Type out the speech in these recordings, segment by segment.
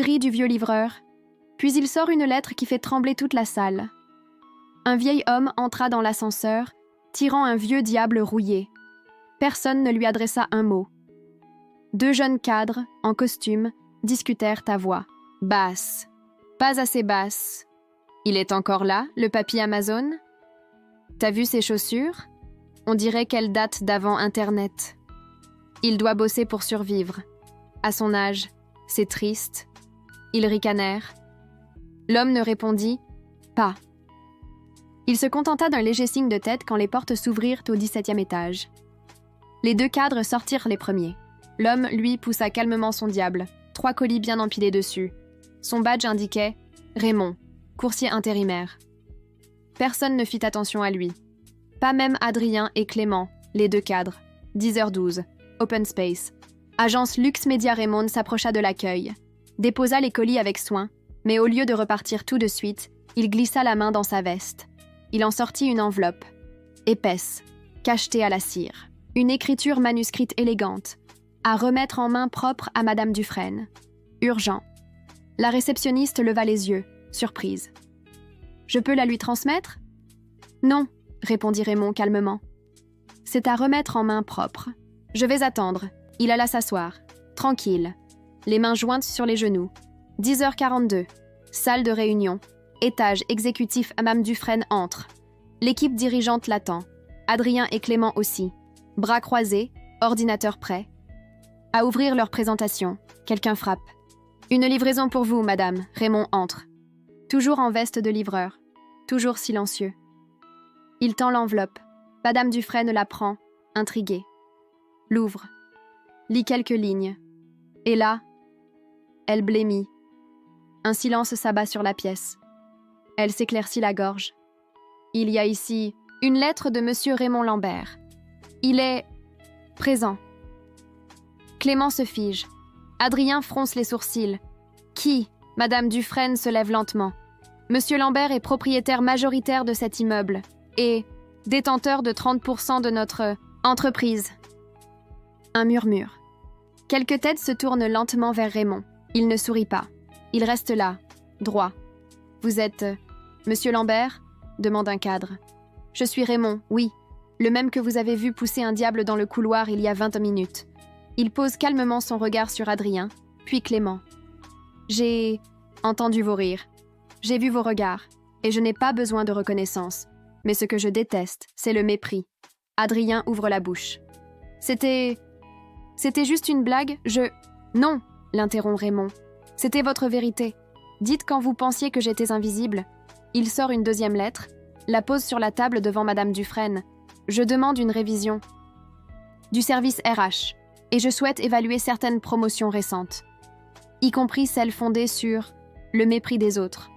rit du vieux livreur, puis il sort une lettre qui fait trembler toute la salle. Un vieil homme entra dans l'ascenseur, tirant un vieux diable rouillé. Personne ne lui adressa un mot. 2 jeunes cadres, en costume, discutèrent à voix. Basse. Pas assez basse. Il est encore là, le papy Amazon? T'as vu ses chaussures? On dirait qu'elles datent d'avant Internet. Il doit bosser pour survivre. À son âge, c'est triste. Ils ricanèrent. L'homme ne répondit pas. Il se contenta d'un léger signe de tête quand les portes s'ouvrirent au 17e étage. Les 2 cadres sortirent les premiers. L'homme, lui, poussa calmement son diable, 3 colis bien empilés dessus. Son badge indiquait « Raymond, coursier intérimaire ». Personne ne fit attention à lui. Pas même Adrien et Clément, les 2 cadres. 10h12, Open Space. Agence Luxe Media Raymond s'approcha de l'accueil, déposa les colis avec soin, mais au lieu de repartir tout de suite, il glissa la main dans sa veste. Il en sortit une enveloppe, épaisse, cachetée à la cire. Une écriture manuscrite élégante, à remettre en main propre à Madame Dufresne. Urgent. La réceptionniste leva les yeux, surprise. « Je peux la lui transmettre ?»« Non, » répondit Raymond calmement. « C'est à remettre en main propre. Je vais attendre. » Il alla s'asseoir, tranquille, les mains jointes sur les genoux. 10h42, salle de réunion. Étage exécutif à Madame Dufresne entre. L'équipe dirigeante l'attend. Adrien et Clément aussi. Bras croisés, ordinateur prêt. À ouvrir leur présentation, quelqu'un frappe. « Une livraison pour vous, madame. » Raymond entre. Toujours en veste de livreur, toujours silencieux. Il tend l'enveloppe. Madame Dufresne la prend, intriguée. L'ouvre. Lit quelques lignes. Et là, elle blêmit. Un silence s'abat sur la pièce. Elle s'éclaircit la gorge. Il y a ici une lettre de Monsieur Raymond Lambert. Il est présent. Clément se fige. Adrien fronce les sourcils. Qui? Madame Dufresne se lève lentement. Monsieur Lambert est propriétaire majoritaire de cet immeuble et détenteur de 30% de notre entreprise. Un murmure. Quelques têtes se tournent lentement vers Raymond. Il ne sourit pas. Il reste là, droit. « Vous êtes Monsieur Lambert ?» demande un cadre. « Je suis Raymond, oui, le même que vous avez vu pousser un diable dans le couloir il y a 20 minutes. » Il pose calmement son regard sur Adrien, puis Clément. « J'ai entendu vos rires. J'ai vu vos regards, et je n'ai pas besoin de reconnaissance. Mais ce que je déteste, c'est le mépris. » Adrien ouvre la bouche. « C'était juste une blague, Non !» l'interrompt Raymond. « C'était votre vérité. Dites quand vous pensiez que j'étais invisible. » Il sort une 2e lettre, la pose sur la table devant Madame Dufresne. « Je demande une révision. Du service RH, et je souhaite évaluer certaines promotions récentes, y compris celles fondées sur le mépris des autres. »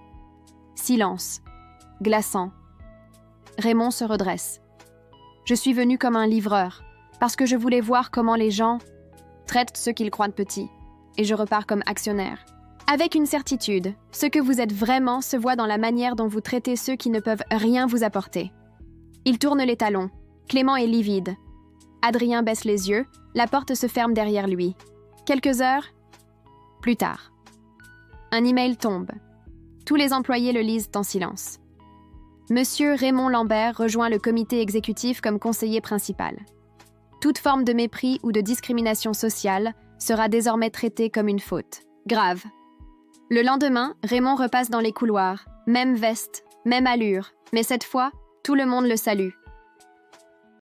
Silence. Glaçant. Raymond se redresse. « Je suis venu comme un livreur, parce que je voulais voir comment les gens traitent ceux qu'ils croient petits, et je repars comme actionnaire. Avec une certitude, ce que vous êtes vraiment se voit dans la manière dont vous traitez ceux qui ne peuvent rien vous apporter. » Il tourne les talons. Clément est livide. Adrien baisse les yeux, la porte se ferme derrière lui. Quelques heures plus tard. Un email tombe. Tous les employés le lisent en silence. Monsieur Raymond Lambert rejoint le comité exécutif comme conseiller principal. Toute forme de mépris ou de discrimination sociale sera désormais traitée comme une faute. Grave. Le lendemain, Raymond repasse dans les couloirs. Même veste, même allure. Mais cette fois, tout le monde le salue.